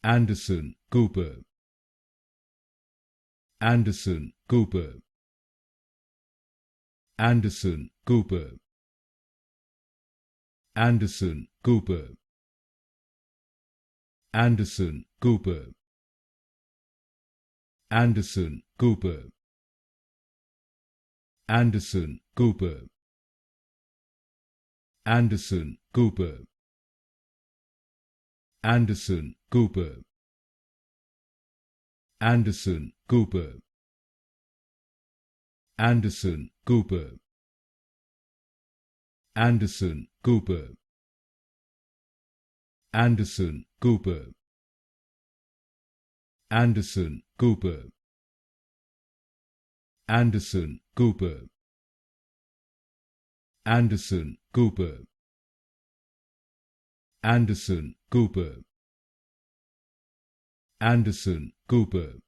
Anderson, Cooper. Anderson, Cooper. Anderson, Cooper. Anderson, Cooper. Anderson, Cooper. Anderson, Cooper. Anderson, Cooper. Anderson, Cooper. Anderson, Cooper. Anderson, Cooper. Anderson, Cooper. Anderson, Cooper. Anderson, Cooper. Anderson, Cooper. Anderson, Cooper. Anderson, Cooper. Anderson, Cooper. Anderson, Cooper.